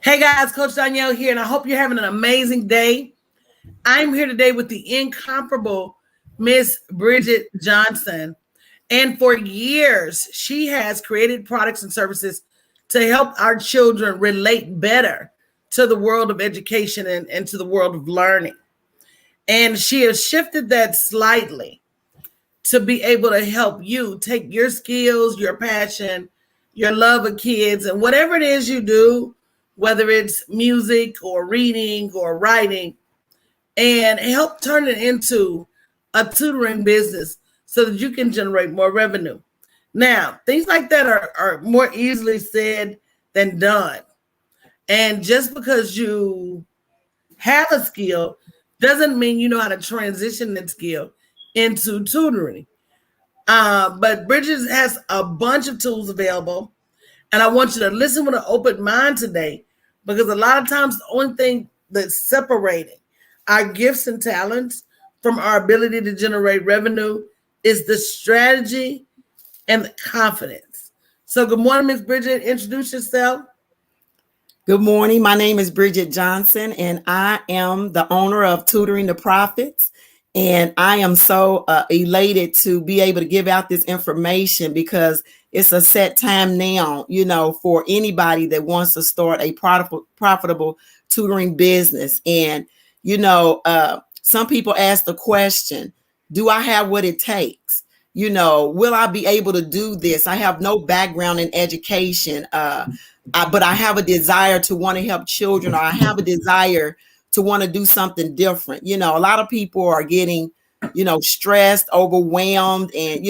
Hey guys, Coach Danielle here, and I hope you're having an amazing day. I'm here today with the incomparable Miss Bridget Johnson. And for years, she has created products and services to help our children relate better to the world of education and to the world of learning. And she has shifted that slightly to be able to help you take your skills, your passion, your love of kids, and whatever it is you do, whether it's music or reading or writing, and help turn it into a tutoring business so that you can generate more revenue. Now, things like that are more easily said than done. And just because you have a skill doesn't mean you know how to transition that skill into tutoring. But Bridget has a bunch of tools available, and I want you to listen with an open mind today because a lot of times the only thing that's separating our gifts and talents from our ability to generate revenue is the strategy and the confidence. So, good morning, Miss Bridget. Introduce yourself. Good morning. My name is Bridget Johnson, and I am the owner of Tutoring the Prophets. And I am so elated to be able to give out this information because it's a set time now, for anybody that wants to start a profitable tutoring business. And, some people ask the question, do I have what it takes? Will I be able to do this? I have no background in education. But I have a desire to want to help children, or I have a desire to want to do something different. A lot of people are getting, stressed, overwhelmed, and,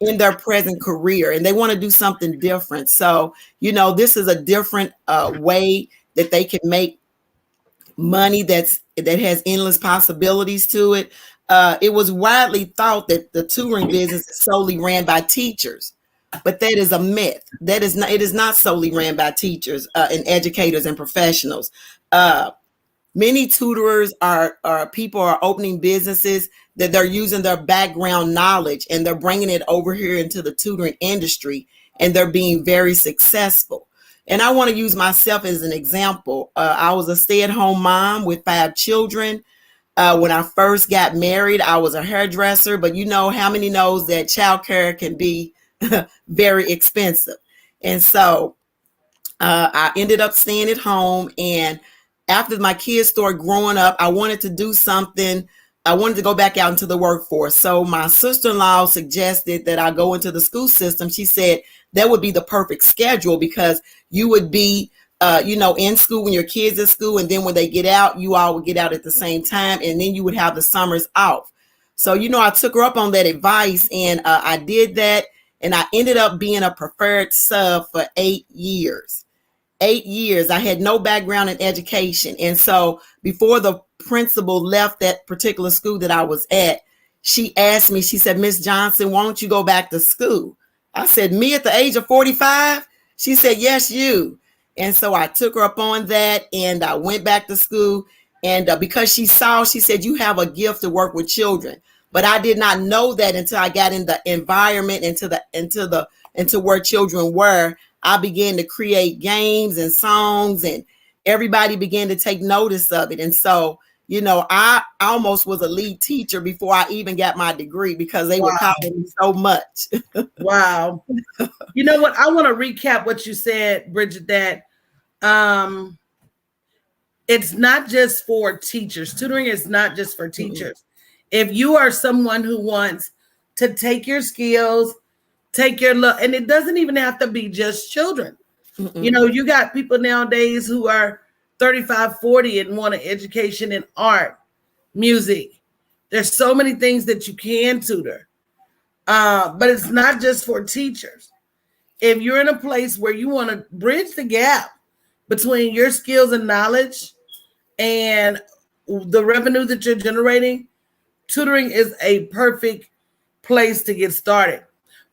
in their present career, and they want to do something different. So, this is a different way that they can make money that has endless possibilities to it. It was widely thought that the tutoring business is solely ran by teachers. But that is a myth. That is not. It is not solely ran by teachers and educators and professionals. Many tutors are people are opening businesses that they're using their background knowledge and they're bringing it over here into the tutoring industry, and they're being very successful. And I want to use myself as an example. I was a stay-at-home mom with 5 children. When I first got married, I was a hairdresser, but how many knows that childcare can be very expensive. And so I ended up staying at home. And after my kids started growing up, I wanted to do something. I wanted to go back out into the workforce. So my sister-in-law suggested that I go into the school system. She said that would be the perfect schedule because you would be in school when your kids at school, and then when they get out, you all would get out at the same time, and then you would have the summers off. So, I took her up on that advice, and I did that, and I ended up being a preferred sub for 8 years. 8 years. I had no background in education, and so before the principal left that particular school that I was at, she asked me, she said, "Miss Johnson, why don't you go back to school?" I said, "Me at the age of 45? She said, "Yes, you." And so I took her up on that, and I went back to school. And because she said, "You have a gift to work with children." But I did not know that until I got in the environment, into where children were. I began to create games and songs, and everybody began to take notice of it. And so, I almost was a lead teacher before I even got my degree because they were calling me so much. Wow. You know what? I want to recap what you said, Bridget, that it's not just for teachers. Tutoring is not just for teachers. If you are someone who wants to take your skills, take your love, and it doesn't even have to be just children. You got people nowadays who are 35, 40 and want an education in art, music. There's so many things that you can tutor. But it's not just for teachers. If you're in a place where you want to bridge the gap between your skills and knowledge and the revenue that you're generating, tutoring is a perfect place to get started.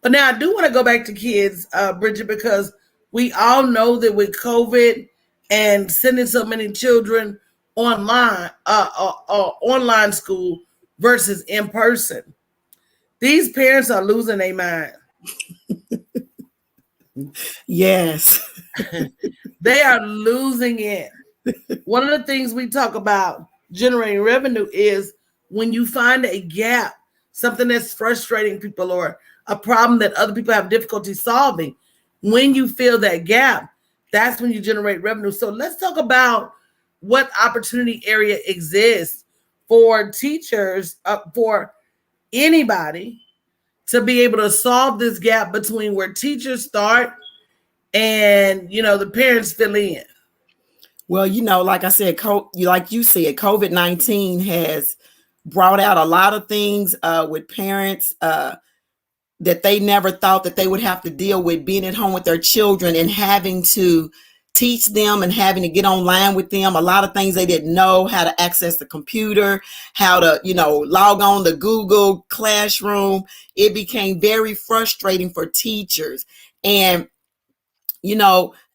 But now I do want to go back to kids, Bridget, because we all know that with COVID and sending so many children online school versus in person, these parents are losing their mind. Yes. They are losing it. One of the things we talk about generating revenue is when you find a gap, something that's frustrating people or a problem that other people have difficulty solving. When you fill that gap, that's when you generate revenue. So let's talk about what opportunity area exists for teachers, for anybody to be able to solve this gap between where teachers start and the parents fill in. Well, like I said, like you said, COVID-19 has brought out a lot of things with parents that they never thought that they would have to deal with, being at home with their children and having to teach them and having to get online with them. A lot of things they didn't know, how to access the computer, how to, log on to Google Classroom. It became very frustrating for teachers. And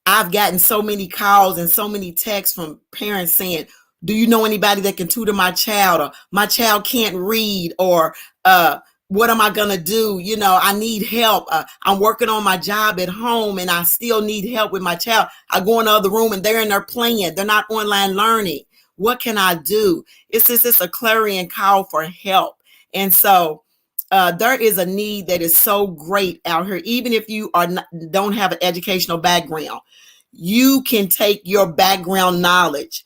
I've gotten so many calls and so many texts from parents saying, do you know anybody that can tutor my child? Or my child can't read, or what am I going to do? I need help. I'm working on my job at home and I still need help with my child. I go in the other room and they're in there playing. They're not online learning. What can I do? It's a clarion call for help. And so there is a need that is so great out here. Even if you don't have an educational background, you can take your background knowledge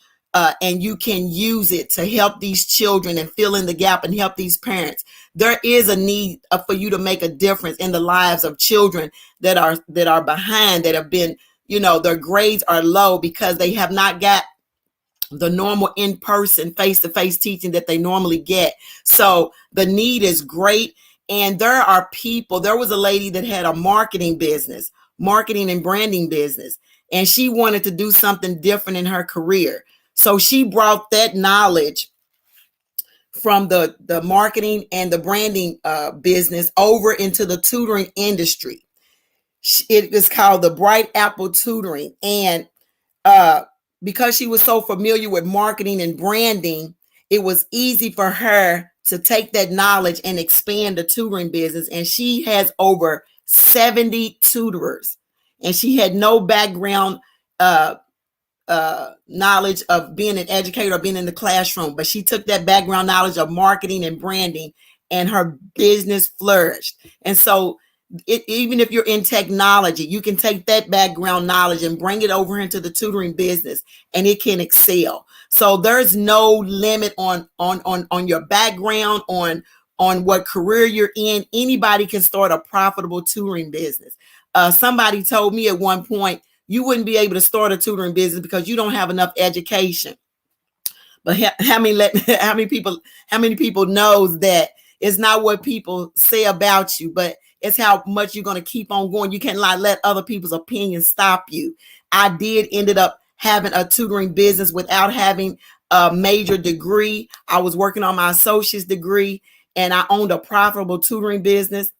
and you can use it to help these children and fill in the gap and help these parents. There is a need for you to make a difference in the lives of children that are behind, that have been, their grades are low because they have not got the normal in-person face-to-face teaching that they normally get. So the need is great. And there was a lady that had a marketing and branding business, and she wanted to do something different in her career. So she brought that knowledge from the marketing and the branding business over into the tutoring industry. It is called the Bright Apple Tutoring. And because she was so familiar with marketing and branding, it was easy for her to take that knowledge and expand the tutoring business. And she has over 70 tutorers, and she had no background knowledge of being an educator or being in the classroom, but she took that background knowledge of marketing and branding, and her business flourished. And so even if you're in technology, you can take that background knowledge and bring it over into the tutoring business, and it can excel. So there's no limit on your background, on what career you're in. Anybody can start a profitable tutoring business. Somebody told me at one point, you wouldn't be able to start a tutoring business because you don't have enough education. But how many people knows that it's not what people say about you, but it's how much you're going to keep on going. You can't let other people's opinions stop you. I ended up having a tutoring business without having a major degree. I was working on my associate's degree, and I owned a profitable tutoring business.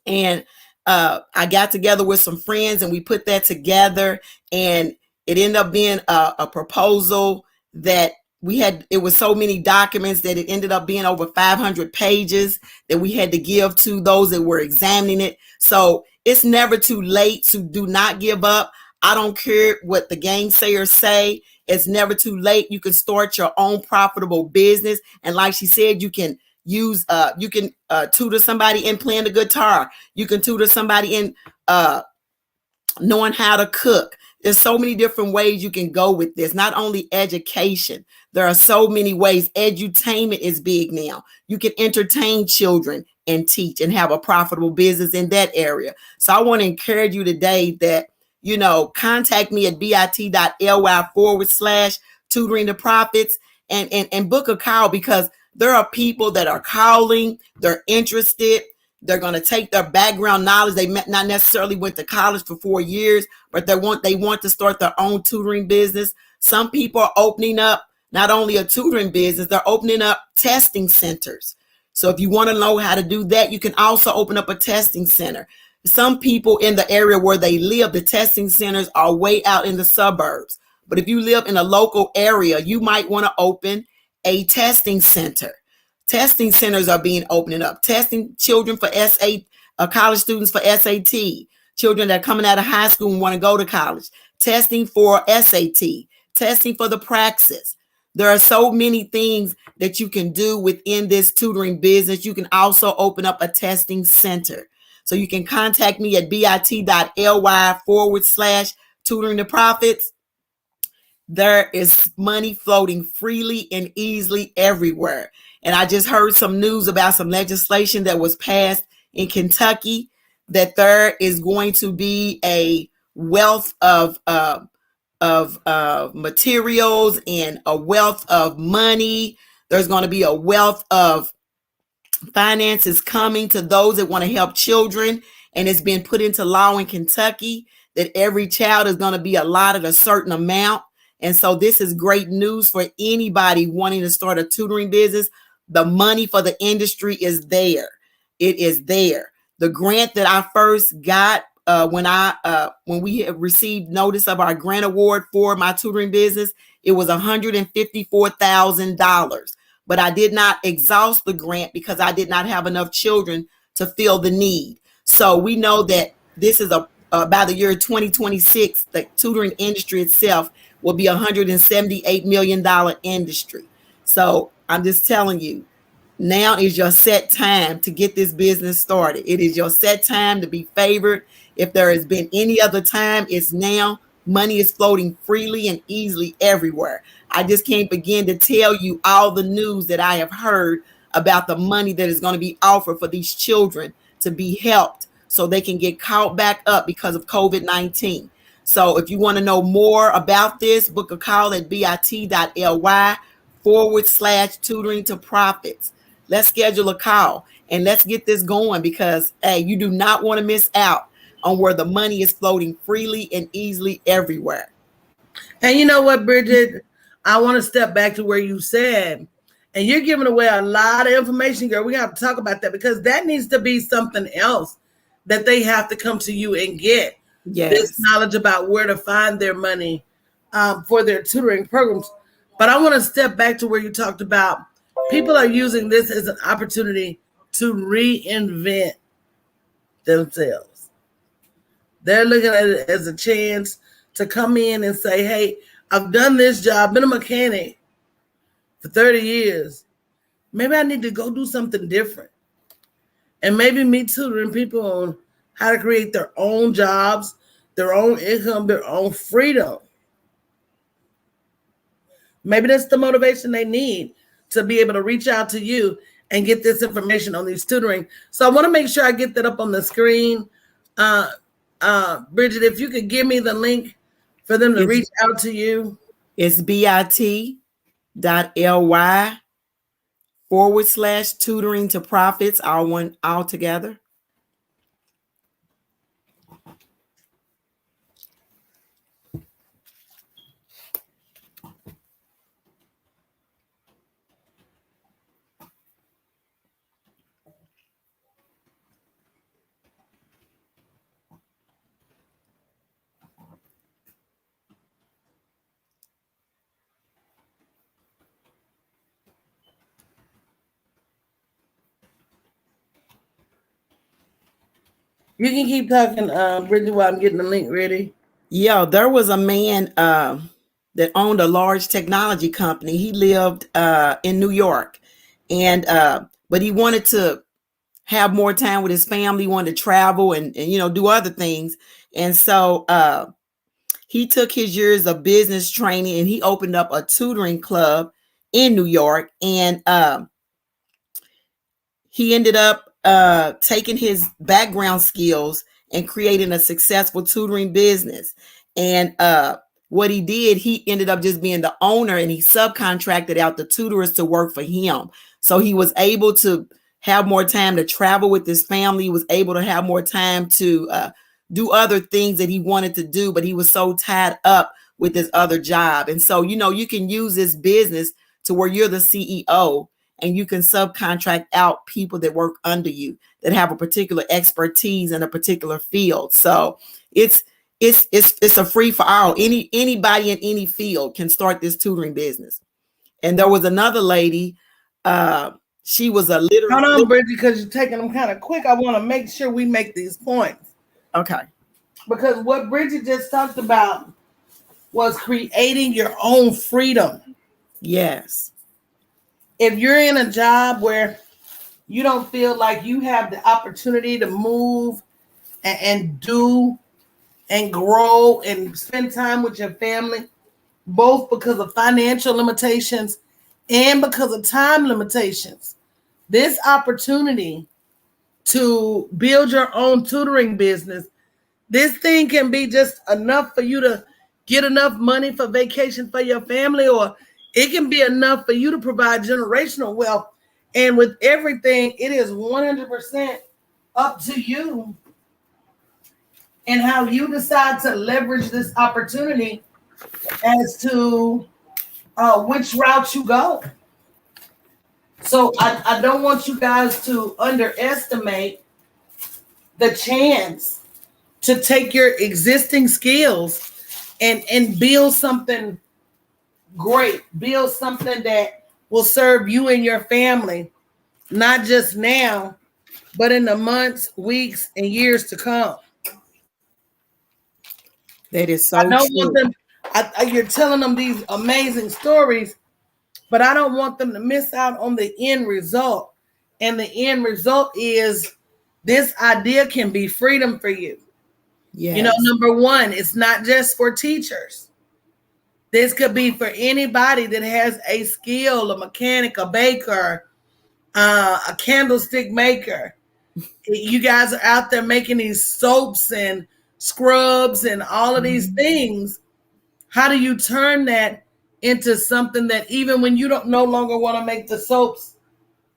And I got together with some friends and we put that together, and it ended up being a proposal that it was so many documents that it ended up being over 500 pages that we had to give to those that were examining it. So it's never too late to do not give up. I don't care what the gainsayers say. It's never too late. You can start your own profitable business. And like she said, you can tutor somebody in playing the guitar. You can tutor somebody in knowing how to cook. There's so many different ways you can go with this. Not only education, there are so many ways. Edutainment is big now. You can entertain children and teach and have a profitable business in that area. So I want to encourage you today that, contact me at bit.ly/tutoring the profits and book a call, because there are people that are calling, they're interested. They're going to take their background knowledge. They not necessarily went to college for 4 years, but they want to start their own tutoring business. Some people are opening up not only a tutoring business, they're opening up testing centers. So if you want to know how to do that, you can also open up a testing center. Some people in the area where they live, the testing centers are way out in the suburbs. But if you live in a local area, you might want to open a testing center. Testing centers are being opened up, testing children for college students for SAT, children that are coming out of high school and want to go to college, testing for SAT, testing for the praxis. There are so many things that you can do within this tutoring business. You can also open up a testing center. So you can contact me at bit.ly/tutoring the profits. There is money floating freely and easily everywhere. And I just heard some news about some legislation that was passed in Kentucky that there is going to be a wealth of materials and a wealth of money. There's going to be a wealth of finances coming to those that want to help children. And it's been put into law in Kentucky that every child is going to be allotted a certain amount. And so this is great news for anybody wanting to start a tutoring business. The money for the industry is there. It is there. The grant that I first got when we received notice of our grant award for my tutoring business, it was $154,000. But I did not exhaust the grant because I did not have enough children to fill the need. So we know that this is by the year 2026, the tutoring industry itself will be $178 million industry. So I'm just telling you, now is your set time to get this business started. It is your set time to be favored. If there has been any other time, it's now. Money is floating freely and easily everywhere. I just can't begin to tell you all the news that I have heard about the money that is going to be offered for these children to be helped so they can get caught back up because of COVID-19. So if you want to know more about this, book a call at bit.ly/tutoring to profits. Let's schedule a call and let's get this going because, hey, you do not want to miss out on where the money is floating freely and easily everywhere. And you know what, Bridget? I want to step back to where you said, and you're giving away a lot of information, girl. We have to talk about that because that needs to be something else that they have to come to you and get. Yes. This knowledge about where to find their money for their tutoring programs. But I want to step back to where you talked about people are using this as an opportunity to reinvent themselves. They're looking at it as a chance to come in and say, hey, I've done this job, been a mechanic for 30 years. Maybe I need to go do something different. And maybe me tutoring people on how to create their own jobs, their own income, their own freedom. Maybe that's the motivation they need to be able to reach out to you and get this information on these tutoring. So I want to make sure I get that up on the screen. Bridget, if you could give me the link for them to reach out to you. It's bit.ly/tutoring to profits, all together. You can keep talking, Bridget, while I'm getting the link ready. Yeah, there was a man that owned a large technology company. He lived in New York, and but he wanted to have more time with his family, wanted to travel and do other things. And so he took his years of business training and he opened up a tutoring club in New York. And he ended up taking his background skills and creating a successful tutoring business. And what he did, he ended up just being the owner and he subcontracted out the tutors to work for him. So he was able to have more time to travel with his family. He was able to have more time to do other things that he wanted to do, but he was so tied up with his other job. And so, you can use this business to where you're the CEO and you can subcontract out people that work under you that have a particular expertise in a particular field. So it's a free for all. Anybody in any field can start this tutoring business. And there was another lady, she was a literary. Hold on, Bridget, because you're taking them kind of quick. I want to make sure we make these points. Okay. because what Bridget just talked about was creating your own freedom. Yes. If you're in a job where you don't feel like you have the opportunity to move and do and grow and spend time with your family, both because of financial limitations and because of time limitations, this opportunity to build your own tutoring business, this thing can be just enough for you to get enough money for vacation for your family, or it can be enough for you to provide generational wealth. And with everything, it is 100% up to you and how you decide to leverage this opportunity as to which route you go. So I don't want you guys to underestimate the chance to take your existing skills and build something great, build something that will serve you and your family, not just now, but in the months, weeks, and years to come. That is I so don't want true. them, you're telling them these amazing stories, but I don't want them to miss out on the end result. And the end result is this idea can be freedom for you. You know, Yes. number one, it's not just for teachers. This could be for anybody that has a skill, a mechanic, a baker, a candlestick maker. You guys are out there making these soaps and scrubs and all of these things. How do you turn that into something that even when you don't no longer want to make the soaps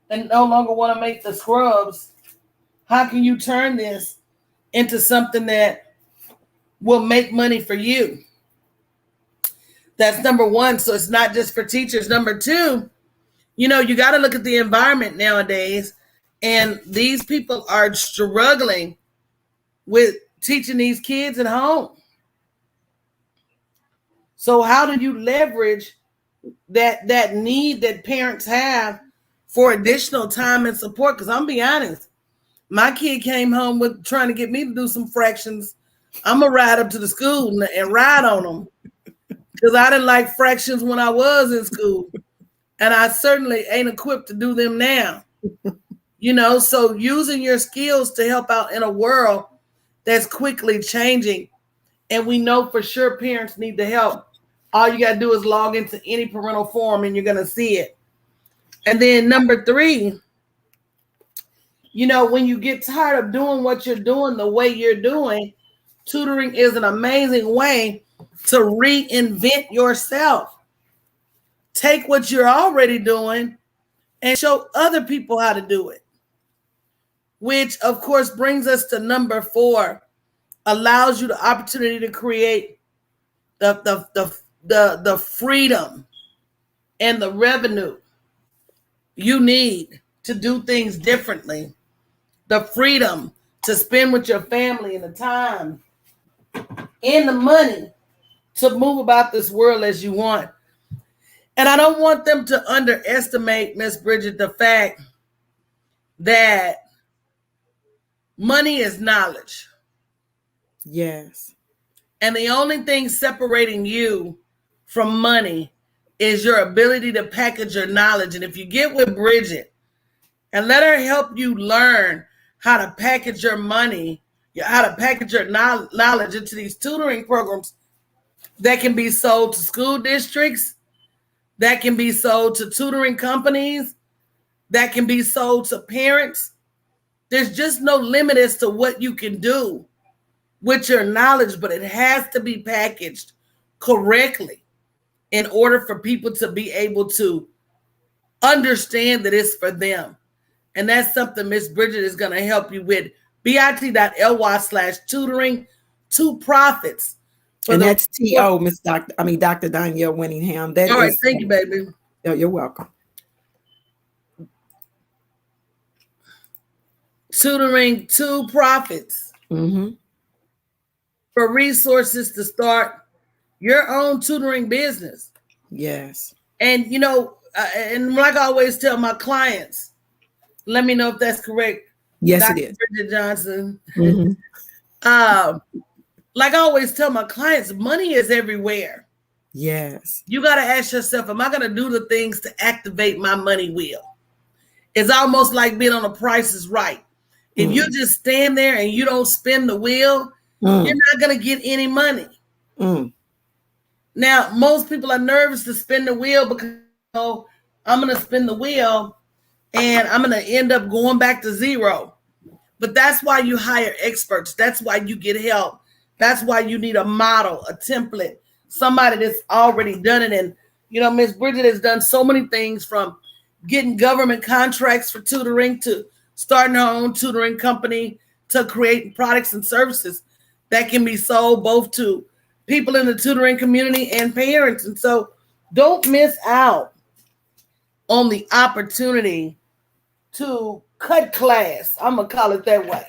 and no longer want to make the scrubs, how can you turn this into something that will make money for you? That's number one. So it's not just for teachers. Number two, you know, you got to look at the environment nowadays. And these people are struggling with teaching these kids at home. So how do you leverage that need that parents have for additional time and support? Because I'm be honest, my kid came home with trying to get me to do some fractions. I'm gonna ride up to the school and ride on them because I didn't like fractions when I was in school, and I certainly ain't equipped to do them now. You know, so using your skills to help out in a world that's quickly changing, and we know for sure parents need the help. All you got to do is log into any parental forum and you're going to see it. And then number three, you know, when you get tired of doing what you're doing the way you're doing, tutoring is an amazing way to reinvent yourself. Take what you're already doing and show other people how to do it, which of course brings us to number four, allows you the opportunity to create the freedom and the revenue you need to do things differently, the freedom to spend with your family and the time and the money to move about this world as you want. And I don't want them to underestimate, Miss Bridget, the fact that money is knowledge. Yes. And the only thing separating you from money is your ability to package your knowledge. And if you get with Bridget and let her help you learn how to package your money, how to package your knowledge into these tutoring programs that can be sold to school districts, that can be sold to tutoring companies, that can be sold to parents. There's just no limit as to what you can do with your knowledge, but it has to be packaged correctly in order for people to be able to understand that it's for them. And that's something Miss Bridget is going to help you with. bit.ly/tutoring, two profits. And that's T.O., Miss Dr. Dr. Danielle Winningham. That all right, is, thank you, baby. You're welcome. Tutoring, two profits. Mm-hmm. For resources to start your own tutoring business. Yes. And, you know, and like I always tell my clients, let me know if that's correct. Yes, Dr. it is. Bridget Johnson. Mm-hmm. Like I always tell my clients, money is everywhere. Yes. You got to ask yourself, am I going to do the things to activate my money wheel? It's almost like being on The Price is Right. If you Mm. just stand there and you don't spin the wheel, you're Mm. not going to get any money. Mm. Now, most people are nervous to spin the wheel because, oh, I'm going to spin the wheel and I'm going to end up going back to zero. But that's why you hire experts. That's why you get help. That's why you need a model, a template, somebody that's already done it. And, Miss Bridget has done so many things, from getting government contracts for tutoring to starting her own tutoring company to creating products and services that can be sold both to people in the tutoring community and parents. And so don't miss out on the opportunity to cut class. I'm going to call it that way.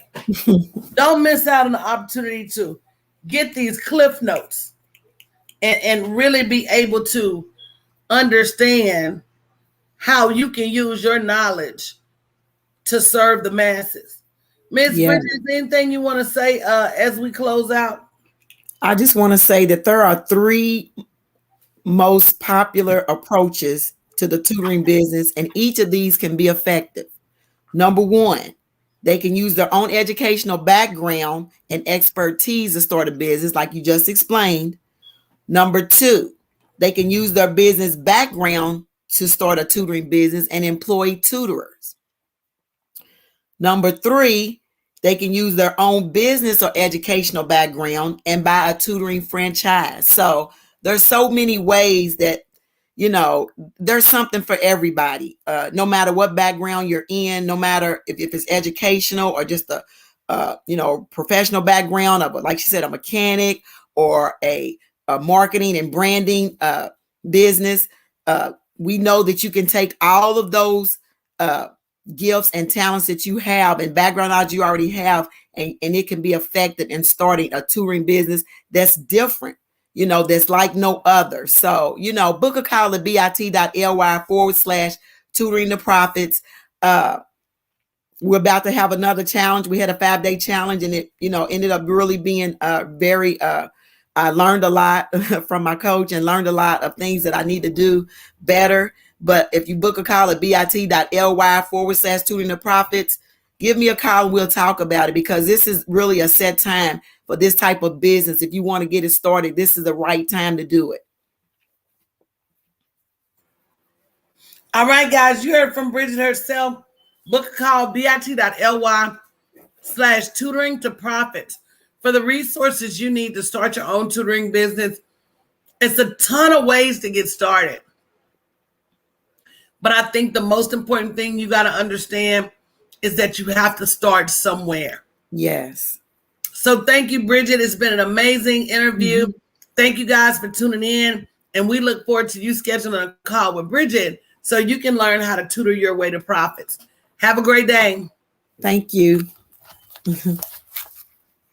Don't miss out on the opportunity to get these cliff notes and really be able to understand how you can use your knowledge to serve the masses. Miss Yeah. Bridget, anything you want to say as we close out? I just want to say that there are three most popular approaches to the tutoring business, and each of these can be effective. Number one, they can use their own educational background and expertise to start a business, like you just explained. Number two, they can use their business background to start a tutoring business and employ tutors. Number three, they can use their own business or educational background and buy a tutoring franchise. So there's so many ways that, there's something for everybody. No matter what background you're in, no matter if it's educational or just a, professional background of, like she said, a mechanic or a marketing and branding business. We know that you can take all of those gifts and talents that you have and background knowledge you already have, and it can be effective in starting a tutoring business that's different, that's like no other. So, book a call at bit.ly/tutoring the profits. We're about to have another challenge. We had a 5-day challenge, and it, ended up really being very, I learned a lot from my coach and learned a lot of things that I need to do better. But if you book a call at bit.ly/tutoring the profits, give me a call and we'll talk about it, because this is really a set time for this type of business. If you want to get it started, this is the right time to do it. All right, guys, you heard from Bridget herself. Book a call, bit.ly/tutoring to profits for the resources you need to start your own tutoring business. It's a ton of ways to get started. But I think the most important thing you got to understand is that you have to start somewhere. Yes. So thank you, Bridget. It's been an amazing interview. Mm-hmm. Thank you guys for tuning in. And we look forward to you scheduling a call with Bridget so you can learn how to tutor your way to profits. Have a great day. Thank you.